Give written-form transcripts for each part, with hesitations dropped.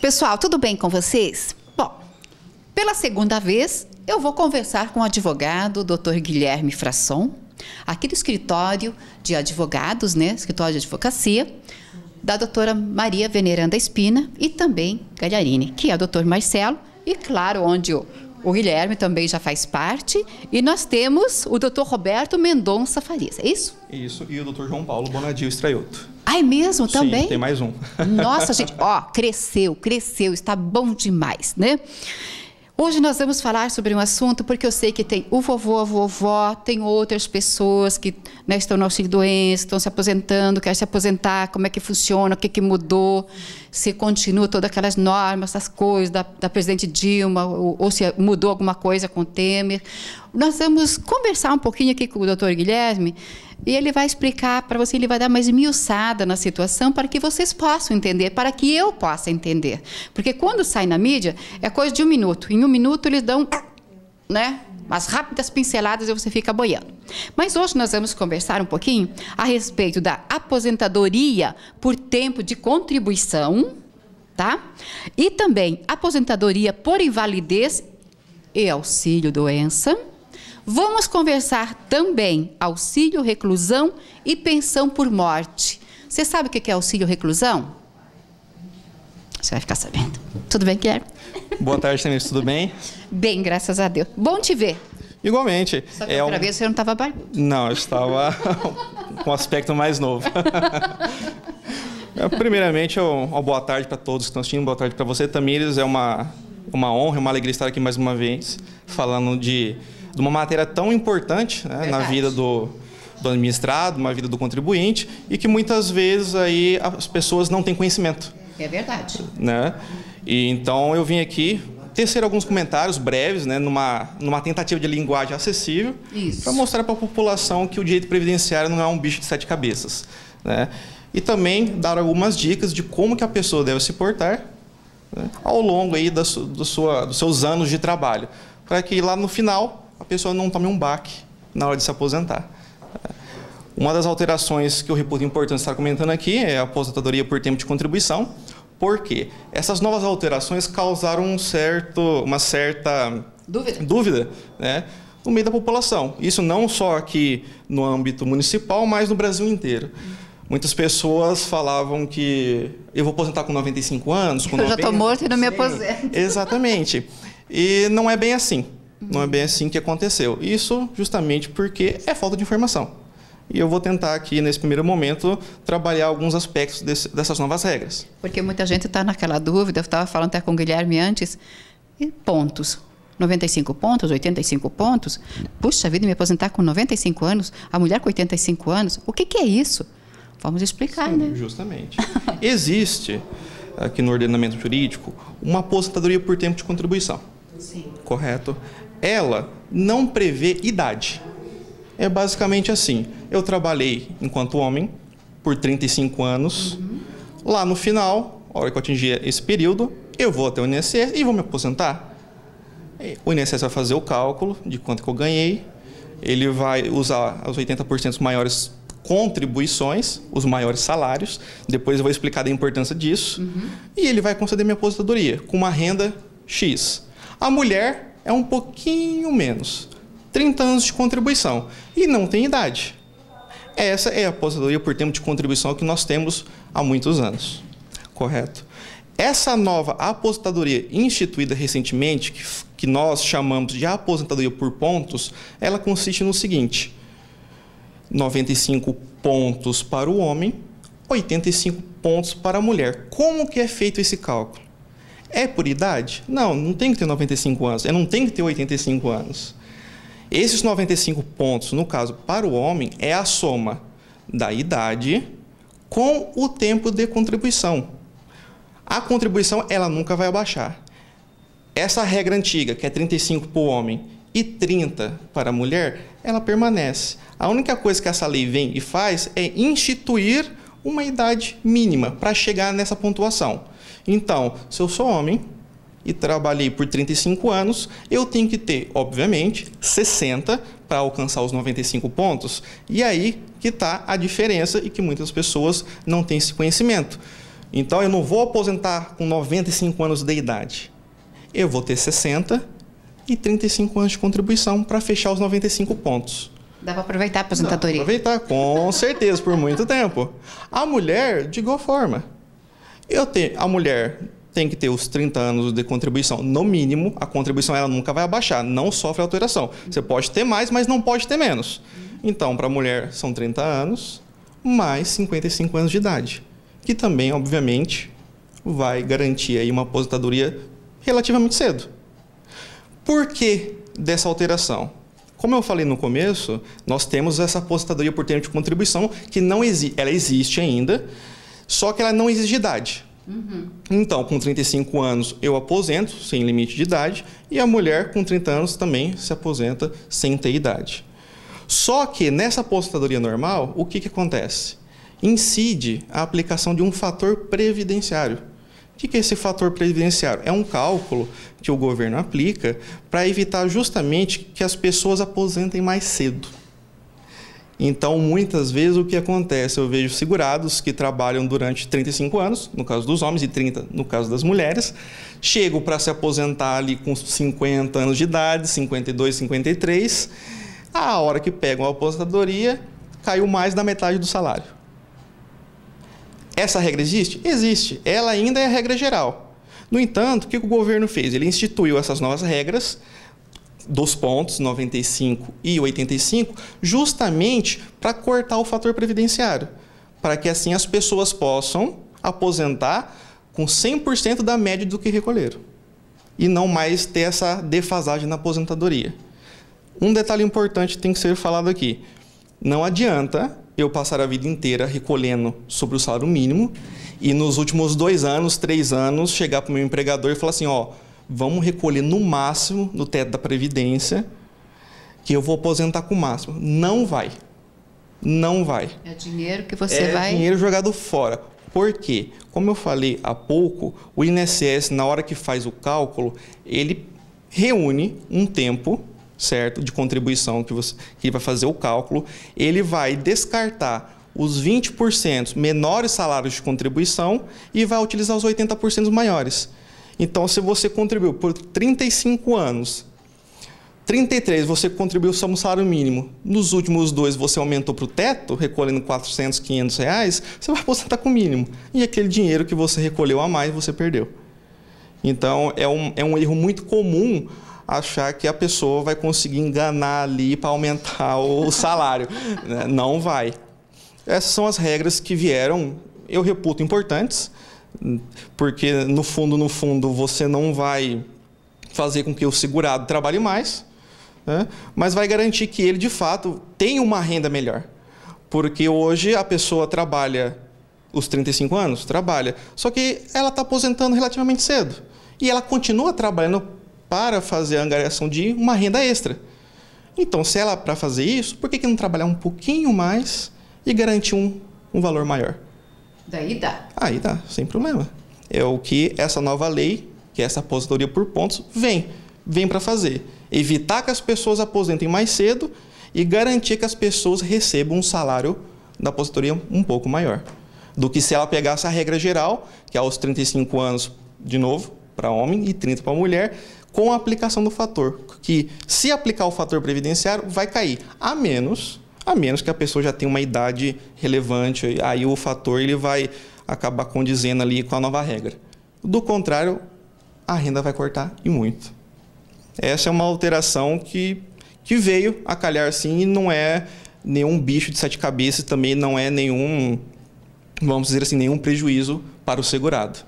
Pessoal, tudo bem com vocês? Bom, pela segunda vez, eu vou conversar com o advogado Dr. Guilherme Frasson, aqui do escritório de advogados, né? Escritório de advocacia, da doutora Maria Veneranda Espina e também Galharini, que é o doutor Marcelo, e claro, onde o Guilherme também já faz parte, e nós temos o doutor Roberto Mendonça Farias, é isso? Isso, e o doutor João Paulo Bonadio Estraioto. Ah, é mesmo? Também? Sim, tem mais um. Nossa, gente, ó, cresceu, está bom demais, né? Hoje nós vamos falar sobre um assunto, porque eu sei que tem o vovô, a vovó, tem outras pessoas que, né, estão no auxílio-doença, estão se aposentando, querem se aposentar, como é que funciona, o que mudou, se continua todas aquelas normas, essas coisas da presidente Dilma, ou se mudou alguma coisa com o Temer. Nós vamos conversar um pouquinho aqui com o doutor Guilherme, e ele vai explicar para você, ele vai dar mais esmiuçada na situação para que vocês possam entender, para que eu possa entender. Porque quando sai na mídia, é coisa de 1 minuto. Em 1 minuto eles dão, né, umas rápidas pinceladas e você fica boiando. Mas hoje nós vamos conversar um pouquinho a respeito da aposentadoria por tempo de contribuição, tá? E também aposentadoria por invalidez e auxílio-doença. Vamos conversar também auxílio reclusão e pensão por morte. Você sabe o que é auxílio reclusão? Você vai ficar sabendo. Tudo bem, Guilherme? Boa tarde, Tenente, tudo bem? Bem, graças a Deus. Bom te ver. Igualmente. Só que outra vez você não estava barbudo. Não, eu estava com um aspecto mais novo. Primeiramente, uma boa tarde para todos que estão assistindo, boa tarde para você, Tamires. É uma honra, uma alegria estar aqui mais uma vez, falando de uma matéria tão importante, né, na vida do administrado, na vida do contribuinte, e que muitas vezes aí as pessoas não têm conhecimento. É verdade. Né? E então eu vim aqui tecer alguns comentários breves, né, numa tentativa de linguagem acessível, para mostrar para a população que o direito previdenciário não é um bicho de 7 cabeças. Né? E também dar algumas dicas de como que a pessoa deve se portar, né, ao longo aí dos seus anos de trabalho, para que lá no final a pessoa não tome um baque na hora de se aposentar. Uma das alterações que eu reputo importante estar comentando aqui é a aposentadoria por tempo de contribuição, porque essas novas alterações causaram uma certa dúvida, né, no meio da população. Isso não só aqui no âmbito municipal, mas no Brasil inteiro. Muitas pessoas falavam que eu vou aposentar com 95 anos, com 90. Eu já estou morto e não me aposento. Exatamente. E não é bem assim. Não é bem assim que aconteceu. Isso justamente porque é falta de informação. E eu vou tentar aqui, nesse primeiro momento, trabalhar alguns aspectos dessas novas regras. Porque muita gente está naquela dúvida, eu estava falando até com o Guilherme antes, e pontos. 95 pontos, 85 pontos? Puxa vida, me aposentar com 95 anos? A mulher com 85 anos? O que é isso? Vamos explicar, sim, né? Justamente. Existe, aqui no ordenamento jurídico, uma aposentadoria por tempo de contribuição. Sim. Correto? Ela não prevê idade. É basicamente assim, eu trabalhei enquanto homem por 35 anos, lá no final, a hora que eu atingir esse período, eu vou até o INSS e vou me aposentar. O INSS vai fazer o cálculo de quanto que eu ganhei, ele vai usar as 80% maiores contribuições, os maiores salários, depois eu vou explicar da importância disso, e ele vai conceder minha aposentadoria com uma renda X. A mulher é um pouquinho menos, 30 anos de contribuição, e não tem idade. Essa é a aposentadoria por tempo de contribuição que nós temos há muitos anos, correto? Essa nova aposentadoria instituída recentemente, que nós chamamos de aposentadoria por pontos, ela consiste no seguinte: 95 pontos para o homem, 85 pontos para a mulher. Como que é feito esse cálculo? É por idade? Não, não tem que ter 95 anos, não tem que ter 85 anos. Esses 95 pontos, no caso, para o homem, é a soma da idade com o tempo de contribuição. A contribuição, ela nunca vai abaixar. Essa regra antiga, que é 35 para o homem e 30 para a mulher, ela permanece. A única coisa que essa lei vem e faz é instituir uma idade mínima para chegar nessa pontuação. Então, se eu sou homem e trabalhei por 35 anos, eu tenho que ter, obviamente, 60 para alcançar os 95 pontos. E aí que está a diferença e que muitas pessoas não têm esse conhecimento. Então, eu não vou aposentar com 95 anos de idade. Eu vou ter 60 e 35 anos de contribuição para fechar os 95 pontos. Dá para aproveitar a aposentadoria? Dá pra aproveitar, com certeza, por muito tempo. A mulher, de igual forma. A mulher tem que ter os 30 anos de contribuição, no mínimo. A contribuição ela nunca vai abaixar, não sofre alteração. Você pode ter mais, mas não pode ter menos. Então, para a mulher, são 30 anos, mais 55 anos de idade. Que também, obviamente, vai garantir aí uma aposentadoria relativamente cedo. Por que dessa alteração? Como eu falei no começo, nós temos essa aposentadoria por tempo de contribuição que ela existe ainda, só que ela não exige idade. Então, com 35 anos eu aposento, sem limite de idade, e a mulher com 30 anos também se aposenta sem ter idade. Só que nessa aposentadoria normal, o que acontece? Incide a aplicação de um fator previdenciário. O que é esse fator previdenciário? É um cálculo que o governo aplica para evitar justamente que as pessoas aposentem mais cedo. Então, muitas vezes, o que acontece? Eu vejo segurados que trabalham durante 35 anos, no caso dos homens, e 30 no caso das mulheres, chegam para se aposentar ali com 50 anos de idade, 52, 53, a hora que pegam a aposentadoria, caiu mais da metade do salário. Essa regra existe? Existe. Ela ainda é a regra geral. No entanto, o que o governo fez? Ele instituiu essas novas regras dos pontos 95 e 85 justamente para cortar o fator previdenciário, para que assim as pessoas possam aposentar com 100% da média do que recolheram e não mais ter essa defasagem na aposentadoria. Um detalhe importante tem que ser falado aqui. Não adianta eu passar a vida inteira recolhendo sobre o salário mínimo e nos últimos 2 anos, 3 anos, chegar para o meu empregador e falar assim, vamos recolher no máximo no teto da Previdência, que eu vou aposentar com o máximo. Não vai. Não vai. É dinheiro que você vai... É dinheiro jogado fora. Por quê? Como eu falei há pouco, o INSS, na hora que faz o cálculo, ele reúne um tempo, certo, de contribuição que vai fazer o cálculo, ele vai descartar os 20% menores salários de contribuição e vai utilizar os 80% maiores. Então, se você contribuiu por 35 anos, 33 você contribuiu só no salário mínimo, nos últimos 2 você aumentou para o teto, recolhendo 400, 500 reais, você vai aposentar com o mínimo. E aquele dinheiro que você recolheu a mais, você perdeu. Então, é um erro muito comum achar que a pessoa vai conseguir enganar ali para aumentar o salário. Não vai. Essas são as regras que vieram, eu reputo, importantes, porque no fundo, você não vai fazer com que o segurado trabalhe mais, né? Mas vai garantir que ele, de fato, tenha uma renda melhor. Porque hoje a pessoa trabalha os 35 anos, trabalha, só que ela está aposentando relativamente cedo. E ela continua trabalhando para fazer a angariação de uma renda extra. Então, se ela, para fazer isso, por que não trabalhar um pouquinho mais e garantir um valor maior? Daí dá. Aí dá, sem problema. É o que essa nova lei, que é essa aposentadoria por pontos, vem para fazer. Evitar que as pessoas aposentem mais cedo e garantir que as pessoas recebam um salário da aposentadoria um pouco maior. Do que se ela pegasse a regra geral, que é aos 35 anos, de novo, para homem e 30 para mulher, com a aplicação do fator, que se aplicar o fator previdenciário, vai cair, a menos que a pessoa já tenha uma idade relevante, aí o fator ele vai acabar condizendo ali com a nova regra. Do contrário, a renda vai cortar e muito. Essa é uma alteração que veio a calhar sim e não é nenhum bicho de 7 cabeças, também não é nenhum, vamos dizer assim, nenhum prejuízo para o segurado.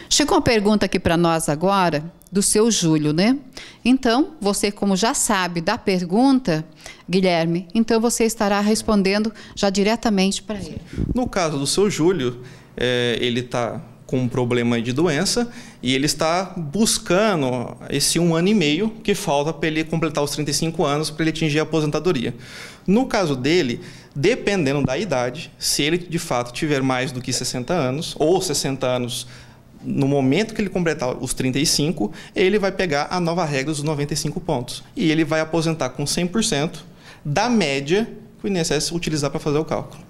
Chegou uma pergunta aqui para nós agora, do seu Júlio, né? Então, você como já sabe da pergunta, Guilherme, então você estará respondendo já diretamente para ele. No caso do seu Júlio, ele está com um problema de doença e ele está buscando esse 1 ano e meio que falta para ele completar os 35 anos para ele atingir a aposentadoria. No caso dele, dependendo da idade, se ele de fato tiver mais do que 60 anos ou 60 anos no momento que ele completar os 35, ele vai pegar a nova regra dos 95 pontos. E ele vai aposentar com 100% da média que o INSS utilizar para fazer o cálculo.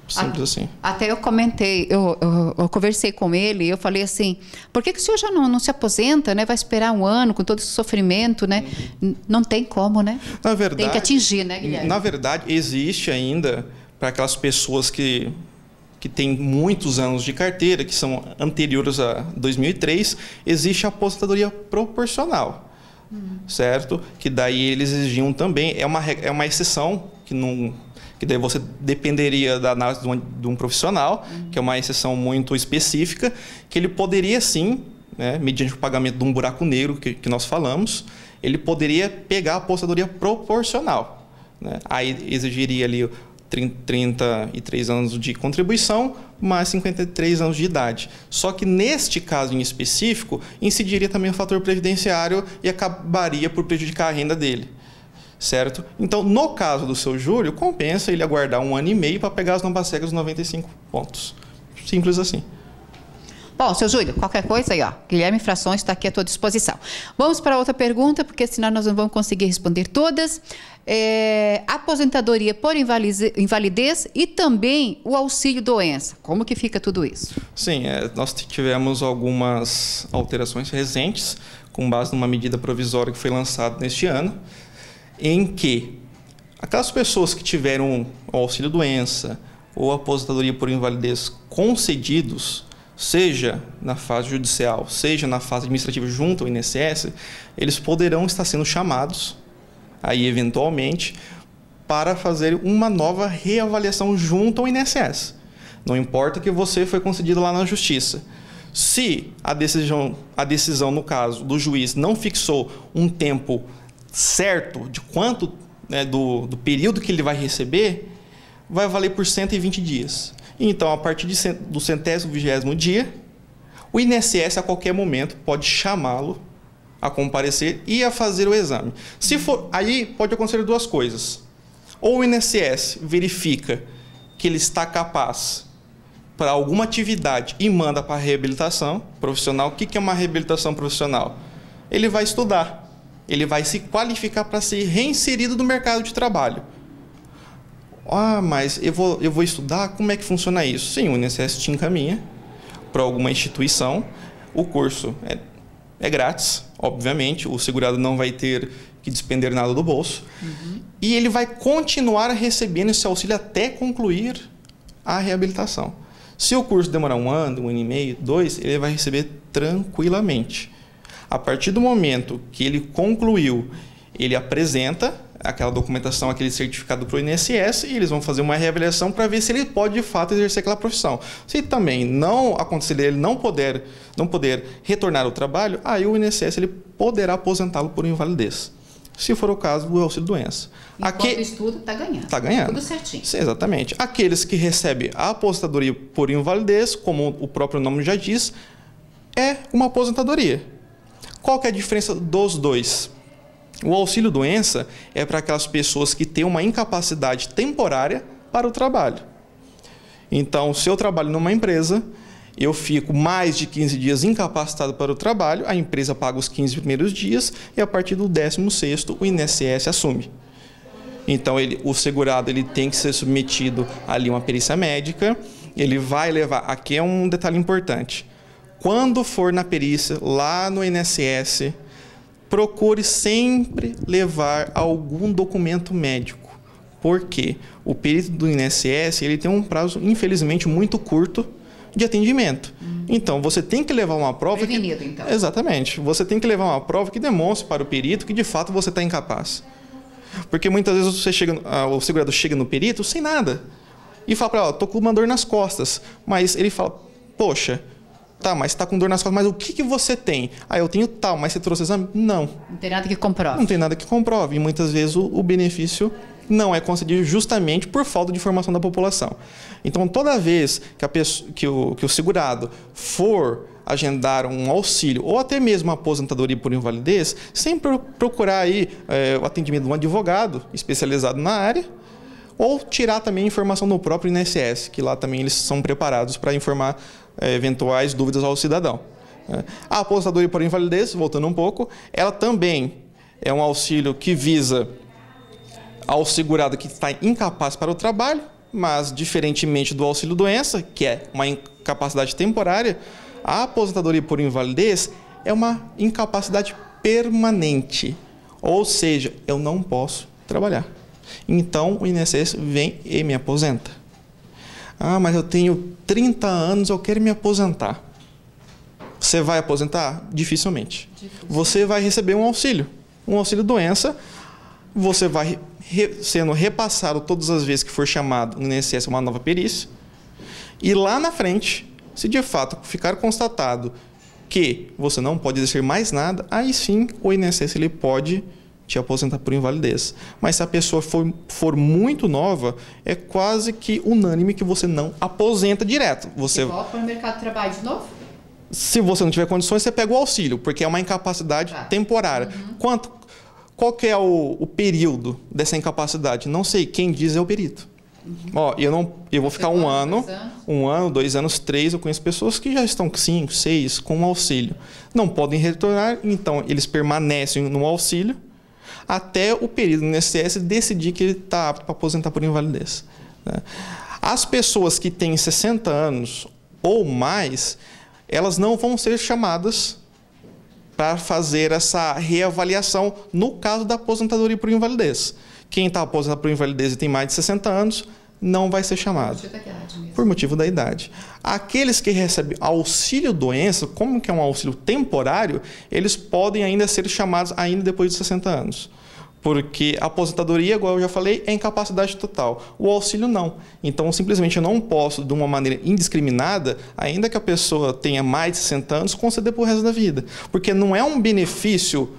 Simples assim. Até eu comentei, eu conversei com ele e eu falei assim, por que o senhor já não se aposenta, né? Vai esperar um ano com todo esse sofrimento, né? Não tem como, né? Na verdade, tem que atingir, né, Guilherme? Na verdade, existe ainda, para aquelas pessoas que têm muitos anos de carteira, que são anteriores a 2003, existe a aposentadoria proporcional, certo? Que daí eles exigiam também, é uma exceção, que daí você dependeria da análise de um profissional, que é uma exceção muito específica, que ele poderia sim, né, mediante o pagamento de um buraco negro que nós falamos, ele poderia pegar a aposentadoria proporcional, né? Aí exigiria ali 33 anos de contribuição, mais 53 anos de idade. Só que neste caso em específico, incidiria também o fator previdenciário e acabaria por prejudicar a renda dele. Certo? Então, no caso do seu Júlio, compensa ele aguardar 1 ano e meio para pegar as novas regras dos 95 pontos. Simples assim. Bom, seu Júlio, qualquer coisa aí, ó, Guilherme Frações está aqui à tua disposição. Vamos para outra pergunta, porque senão nós não vamos conseguir responder todas. Aposentadoria por invalidez e também o auxílio-doença. Como que fica tudo isso? Sim, nós tivemos algumas alterações recentes, com base numa medida provisória que foi lançada neste ano, em que aquelas pessoas que tiveram o auxílio-doença ou aposentadoria por invalidez concedidos, seja na fase judicial, seja na fase administrativa junto ao INSS, eles poderão estar sendo chamados, aí eventualmente, para fazer uma nova reavaliação junto ao INSS. Não importa que você foi concedido lá na Justiça. Se a decisão, no caso do juiz, não fixou um tempo certo de quanto, né, do período que ele vai receber, vai valer por 120 dias. Então, a partir do 120º dia, o INSS a qualquer momento pode chamá-lo a comparecer e a fazer o exame. Se for, aí pode acontecer duas coisas. Ou o INSS verifica que ele está capaz para alguma atividade e manda para a reabilitação profissional. O que é uma reabilitação profissional? Ele vai estudar. Ele vai se qualificar para ser reinserido no mercado de trabalho. Ah, mas eu vou estudar? Como é que funciona isso? Sim, o INSS te encaminha para alguma instituição. O curso é grátis, obviamente. O segurado não vai ter que despender nada do bolso. E ele vai continuar recebendo esse auxílio até concluir a reabilitação. Se o curso demorar 1 ano, 1 ano e meio, 2, ele vai receber tranquilamente. A partir do momento que ele concluiu, ele apresenta aquela documentação, aquele certificado para o INSS e eles vão fazer uma reavaliação para ver se ele pode, de fato, exercer aquela profissão. Se também não acontecer ele não poder retornar ao trabalho, aí o INSS ele poderá aposentá-lo por invalidez. Se for o caso do auxílio-doença. Enquanto estuda, está ganhando. Está ganhando. Tudo certinho. Sim, exatamente. Aqueles que recebem a aposentadoria por invalidez, como o próprio nome já diz, é uma aposentadoria. Qual que é a diferença dos dois? O auxílio-doença é para aquelas pessoas que têm uma incapacidade temporária para o trabalho. Então, se eu trabalho numa empresa, eu fico mais de 15 dias incapacitado para o trabalho, a empresa paga os 15 primeiros dias e a partir do 16º o INSS assume. Então, o segurado ele tem que ser submetido ali a uma perícia médica, ele vai levar... Aqui é um detalhe importante. Quando for na perícia, lá no INSS, procure sempre levar algum documento médico. Por quê? O perito do INSS ele tem um prazo, infelizmente, muito curto de atendimento. Então, você tem que levar uma prova... Prevenido, então. Exatamente. Você tem que levar uma prova que demonstre para o perito que, de fato, você está incapaz. Porque muitas vezes o segurado chega no perito sem nada. E fala para ele, estou com uma dor nas costas. Mas ele fala, poxa... Tá, mas está com dor nas costas, mas o que você tem? Ah, eu tenho tal, mas você trouxe exame? Não. Não tem nada que comprove. Não tem nada que comprove. E muitas vezes o benefício não é concedido justamente por falta de informação da população. Então, toda vez que o segurado for agendar um auxílio ou até mesmo uma aposentadoria por invalidez, sempre procurar aí o atendimento de um advogado especializado na área ou tirar também informação do próprio INSS, que lá também eles são preparados para informar eventuais dúvidas ao cidadão. A aposentadoria por invalidez, voltando um pouco, ela também é um auxílio que visa ao segurado que está incapaz para o trabalho Mas, diferentemente do auxílio-doença, que é uma incapacidade temporária, a aposentadoria por invalidez é uma incapacidade permanente. Ou seja, eu não posso trabalhar. Então, o INSS vem e me aposenta. Ah, mas eu tenho 30 anos, eu quero me aposentar. Você vai aposentar? Dificilmente. Você vai receber um auxílio-doença, você vai sendo repassado todas as vezes que for chamado no INSS uma nova perícia, e lá na frente, se de fato ficar constatado que você não pode exercer mais nada, aí sim o INSS ele pode te aposentar por invalidez. Mas se a pessoa for muito nova, é quase que unânime que você não aposenta direto. Você volta no mercado de trabalho de novo? Se você não tiver condições, você pega o auxílio, porque é uma incapacidade temporária. Qual que é o período dessa incapacidade? Não sei, quem diz é o perito. Ó, eu vou ficar um ano, 2 anos, 3, eu conheço pessoas que já estão 5, 6 com auxílio. Não podem retornar, então eles permanecem no auxílio até o período do INSS decidir que ele está apto para aposentar por invalidez. As pessoas que têm 60 anos ou mais, elas não vão ser chamadas para fazer essa reavaliação no caso da aposentadoria por invalidez. Quem está aposentado por invalidez e tem mais de 60 anos não vai ser chamado. Por motivo da idade. Aqueles que recebem auxílio-doença, como que é um auxílio temporário, eles podem ainda ser chamados ainda depois de 60 anos. Porque a aposentadoria, igual eu já falei, é incapacidade total. O auxílio não. Então, simplesmente eu não posso, de uma maneira indiscriminada, ainda que a pessoa tenha mais de 60 anos, conceder para o resto da vida. Porque não é um benefício,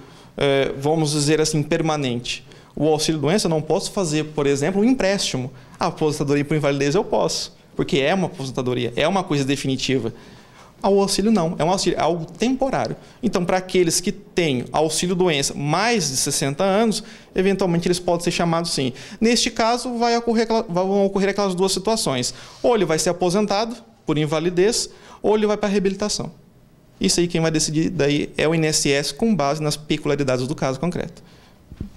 vamos dizer assim, permanente. O auxílio-doença eu não posso fazer, por exemplo, um empréstimo. A aposentadoria por invalidez eu posso, porque é uma aposentadoria, é uma coisa definitiva. O auxílio não, é um auxílio, é algo temporário. Então, para aqueles que têm auxílio-doença mais de 60 anos, eventualmente eles podem ser chamados sim. Neste caso, vão ocorrer aquelas duas situações. Ou ele vai ser aposentado por invalidez, ou ele vai para a reabilitação. Isso aí quem vai decidir daí é o INSS com base nas peculiaridades do caso concreto.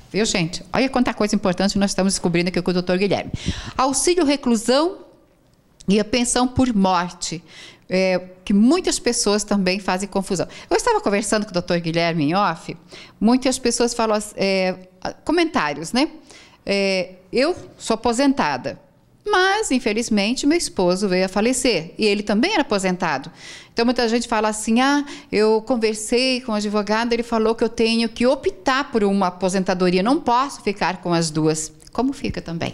Viu, gente? Olha quanta coisa importante que nós estamos descobrindo aqui com o Dr. Guilherme. Auxílio reclusão e a pensão por morte. Que muitas pessoas também fazem confusão. Eu estava conversando com o Dr. Guilherme em off, muitas pessoas falam, comentários, né? Eu sou aposentada, mas, infelizmente, meu esposo veio a falecer, e ele também era aposentado. Então, muita gente fala assim, eu conversei com o advogado, ele falou que eu tenho que optar por uma aposentadoria, não posso ficar com as duas. Como fica também?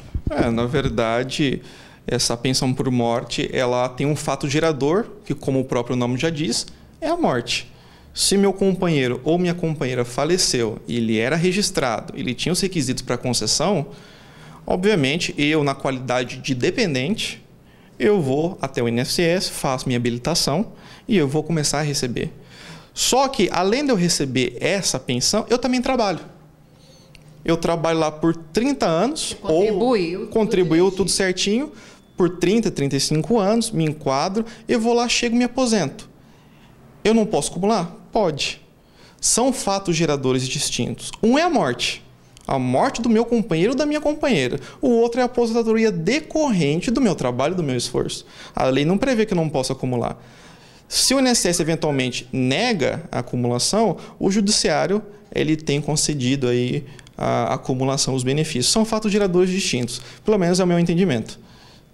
Na verdade, essa pensão por morte, ela tem um fato gerador, que como o próprio nome já diz, é a morte. Se meu companheiro ou minha companheira faleceu e ele era registrado, ele tinha os requisitos para concessão, obviamente, eu, na qualidade de dependente, eu vou até o INSS, faço minha habilitação e eu vou começar a receber. Só que, além de eu receber essa pensão, eu também trabalho. Eu trabalho lá por 30 anos, contribuiu tudo certinho, por 30, 35 anos, me enquadro, eu vou lá, chego e me aposento. Eu não posso acumular? Pode. São fatos geradores distintos. Um é a morte do meu companheiro ou da minha companheira. O outro é a aposentadoria decorrente do meu trabalho, do meu esforço. A lei não prevê que eu não possa acumular. Se o INSS eventualmente nega a acumulação, o judiciário ele tem concedido aí a acumulação dos benefícios. São fatos geradores distintos, pelo menos é o meu entendimento,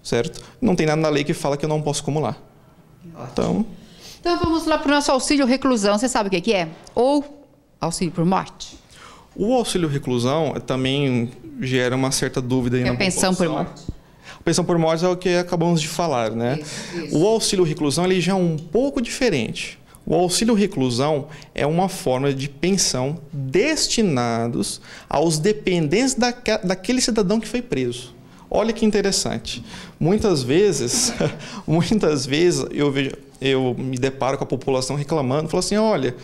certo? Não tem nada na lei que fala que eu não posso acumular. Então vamos lá para o nosso auxílio reclusão. Você sabe o que é? Ou auxílio por morte? O auxílio reclusão também gera uma certa dúvida aí na população. Pensão por morte. A pensão por morte é o que acabamos de falar, né? Isso. O auxílio reclusão ele já é um pouco diferente. O auxílio reclusão é uma forma de pensão destinados aos dependentes daquele cidadão que foi Olha que interessante. Muitas vezes eu me deparo com a população reclamando, falando assim, olha,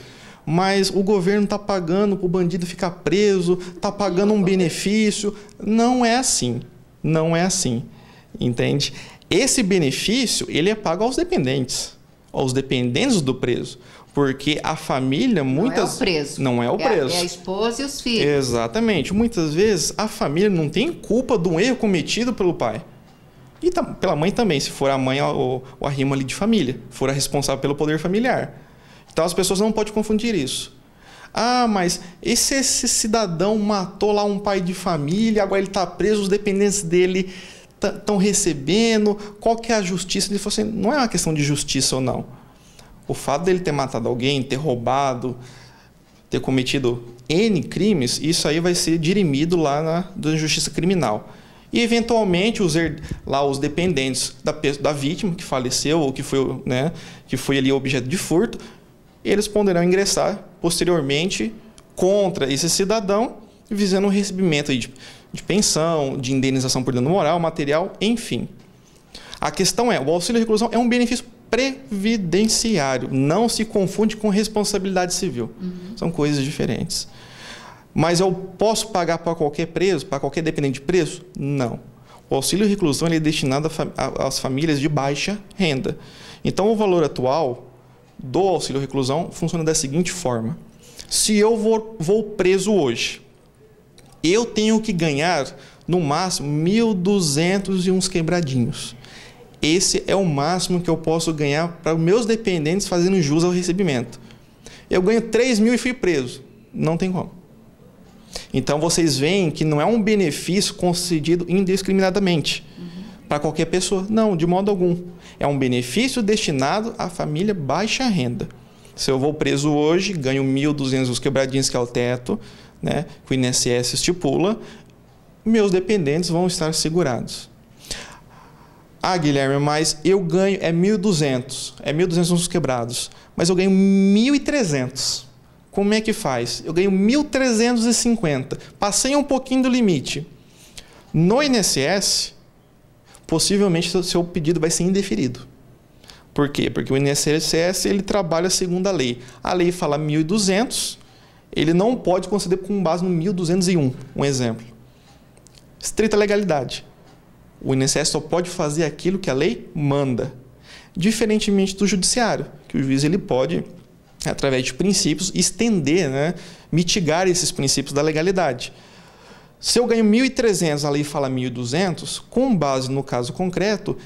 mas o governo está pagando para o bandido ficar preso, está pagando um benefício. Não é assim, entende? Esse benefício ele é pago aos dependentes do preso. Porque a família, muitas vezes. Não é o preso. É a esposa e os filhos. Exatamente. Muitas vezes a família não tem culpa de um erro cometido pelo pai. E pela mãe também, se for a mãe ou a rima ali de família, for a responsável pelo poder familiar. Então as pessoas não podem confundir isso. Ah, mas esse cidadão matou lá um pai de família, agora ele está preso, os dependentes dele estão recebendo, qual que é a justiça? Ele falou assim, não é uma questão de justiça ou não. O fato dele ter matado alguém, ter roubado, ter cometido N crimes, isso aí vai ser dirimido lá na justiça criminal. E, eventualmente, os dependentes da vítima que faleceu ou que foi ali objeto de furto, eles poderão ingressar posteriormente contra esse cidadão, visando o recebimento aí de pensão, de indenização por dano moral, material, enfim. A questão é, o auxílio reclusão é um benefício previdenciário, não se confunde com responsabilidade civil. São coisas diferentes. Mas eu posso pagar para qualquer preso, para qualquer dependente de preso? Não. O auxílio reclusão ele é destinado às famílias de baixa renda. Então, o valor atual do auxílio reclusão funciona da seguinte forma. Se eu vou preso hoje, eu tenho que ganhar, no máximo, 1.200 e uns quebradinhos. Esse é o máximo que eu posso ganhar para os meus dependentes fazendo jus ao recebimento. Eu ganho 3.000 e fui preso. Não tem como. Então, vocês veem que não é um benefício concedido indiscriminadamente para qualquer pessoa. Não, de modo algum. É um benefício destinado à família baixa renda. Se eu vou preso hoje, ganho 1.200 os quebradinhos, que é o teto, né, que o INSS estipula, meus dependentes vão estar segurados. Ah, Guilherme, mas eu ganho, é 1.200, 1.200 os quebrados, mas eu ganho 1.300. Como é que faz? Eu ganho 1.350. Passei um pouquinho do limite. No INSS, possivelmente o seu pedido vai ser indeferido. Por quê? Porque o INSS ele trabalha segundo a lei. A lei fala 1.200, ele não pode conceder com base no 1.201, um exemplo. Estrita legalidade. O INSS só pode fazer aquilo que a lei manda. Diferentemente do judiciário, que o juiz ele pode, através de princípios, estender, né, mitigar esses princípios da legalidade. Se eu ganho 1.300, a lei fala 1.200, com base no caso concreto,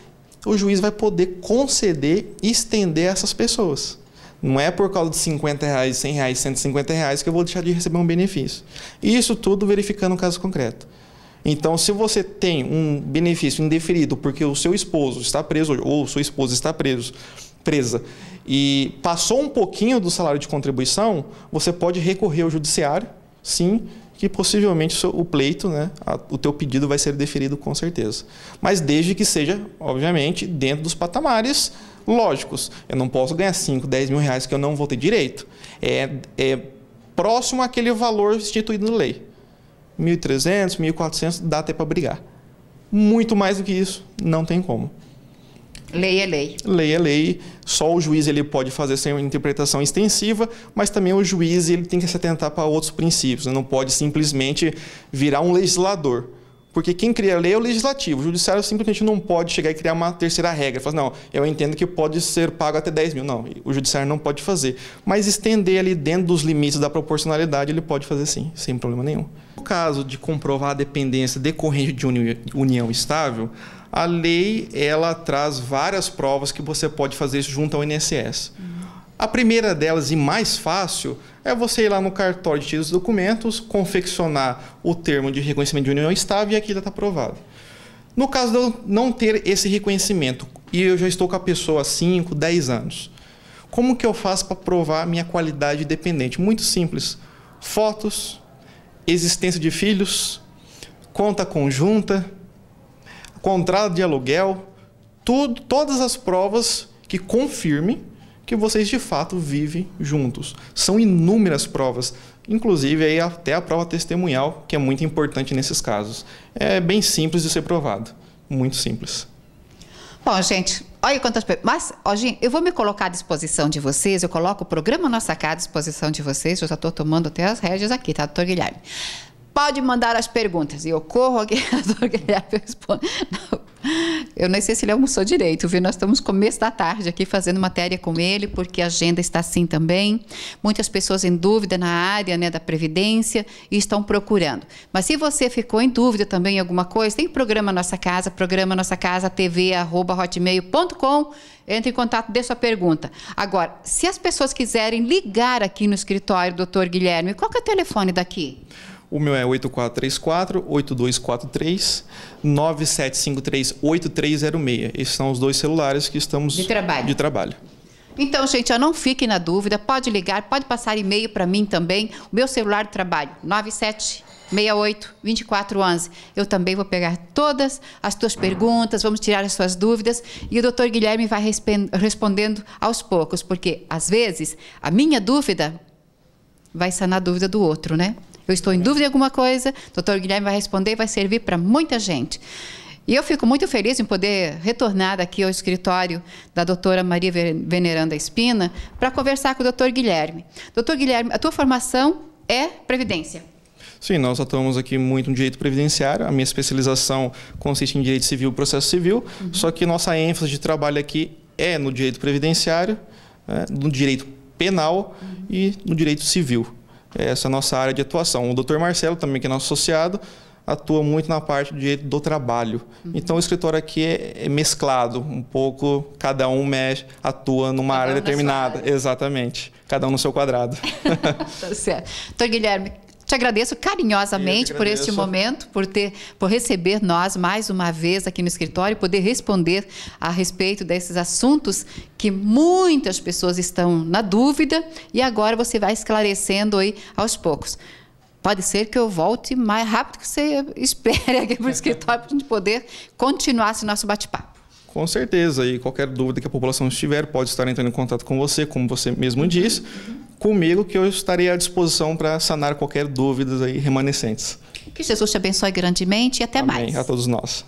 o juiz vai poder conceder e estender essas pessoas. Não é por causa de R$50, R$100, R$150 que eu vou deixar de receber um benefício. Isso tudo verificando o caso concreto. Então, se você tem um benefício indeferido porque o seu esposo está preso ou sua esposa está presa e passou um pouquinho do salário de contribuição, você pode recorrer ao judiciário, sim, que possivelmente o pleito, né, o teu pedido vai ser deferido com certeza. Mas desde que seja, obviamente, dentro dos patamares lógicos. Eu não posso ganhar 5, 10 mil reais que eu não vou ter direito. É próximo àquele valor instituído na lei. 1.300, 1.400, dá até para brigar. Muito mais do que isso, não tem como. Lei é lei. Lei é lei. Só o juiz ele pode fazer sem uma interpretação extensiva, mas também o juiz ele tem que se atentar para outros princípios. Ele não pode simplesmente virar um legislador. Porque quem cria a lei é o legislativo. O judiciário simplesmente não pode chegar e criar uma terceira regra. Falar, não, eu entendo que pode ser pago até 10 mil. Não, o judiciário não pode fazer. Mas estender ali dentro dos limites da proporcionalidade, ele pode fazer sim, sem problema nenhum. No caso de comprovar a dependência decorrente de união estável, a lei ela traz várias provas que você pode fazer isso junto ao INSS. A primeira delas, e mais fácil, é você ir lá no cartório de títulos e documentos, confeccionar o termo de reconhecimento de união estável e aquilo está aprovado. No caso de eu não ter esse reconhecimento e eu já estou com a pessoa há 5, 10 anos, como que eu faço para provar minha qualidade de dependente? Muito simples. Fotos, existência de filhos, conta conjunta, contrato de aluguel, todas as provas que confirmem que vocês de fato vivem juntos. São inúmeras provas, inclusive aí até a prova testemunhal, que é muito importante nesses casos. É bem simples de ser provado, muito simples. Bom, gente, olha quantas perguntas. Mas, gente, eu vou me colocar à disposição de vocês, eu coloco o programa Nossa Casa à disposição de vocês, eu já estou tomando até as rédeas aqui, tá, doutor Guilherme? Pode mandar as perguntas, e eu corro aqui, doutor Guilherme responde. Não. Eu nem sei se ele almoçou direito, viu? Nós estamos no começo da tarde aqui fazendo matéria com ele, porque a agenda está assim também. Muitas pessoas em dúvida na área, né, da Previdência e estão procurando. Mas se você ficou em dúvida também em alguma coisa, tem programa Nossa Casa tv@hotmail.com. Entre em contato, dê sua pergunta. Agora, se as pessoas quiserem ligar aqui no escritório, doutor Guilherme, qual que é o telefone daqui? O meu é 8434-8243, 9753-8306. Esses são os 2 celulares que estamos de trabalho. Então, gente, já não fiquem na dúvida, pode ligar, pode passar e-mail para mim também. O meu celular de trabalho, 9768-2411. Eu também vou pegar todas as tuas perguntas, vamos tirar as suas dúvidas e o doutor Guilherme vai respondendo aos poucos, porque, às vezes, a minha dúvida vai sanar a dúvida do outro, né? Eu estou em dúvida de alguma coisa, o doutor Guilherme vai responder e vai servir para muita gente. E eu fico muito feliz em poder retornar aqui ao escritório da doutora Maria Veneranda Espina para conversar com o doutor Guilherme. Doutor Guilherme, a tua formação é Previdência? Sim, nós atuamos aqui muito no direito previdenciário. A minha especialização consiste em direito civil e processo civil, só que nossa ênfase de trabalho aqui é no direito previdenciário, no direito penal e no direito civil. Essa é a nossa área de atuação. O Dr. Marcelo, também que é nosso associado, atua muito na parte do direito do trabalho. Então, o escritório aqui é mesclado, um pouco, cada um atua numa área determinada. Exatamente, cada um no seu quadrado. Tá certo. Dr. Guilherme, te agradeço carinhosamente por este momento, por receber nós mais uma vez aqui no escritório, poder responder a respeito desses assuntos que muitas pessoas estão na dúvida e agora você vai esclarecendo aí aos poucos. Pode ser que eu volte mais rápido que você espere aqui para o escritório para a gente poder continuar esse nosso bate-papo. Com certeza, e qualquer dúvida que a população estiver, pode estar entrando em contato com você, como você mesmo disse, comigo, que eu estarei à disposição para sanar qualquer dúvida aí remanescentes. Que Jesus te abençoe grandemente e até mais. Amém, a todos nós.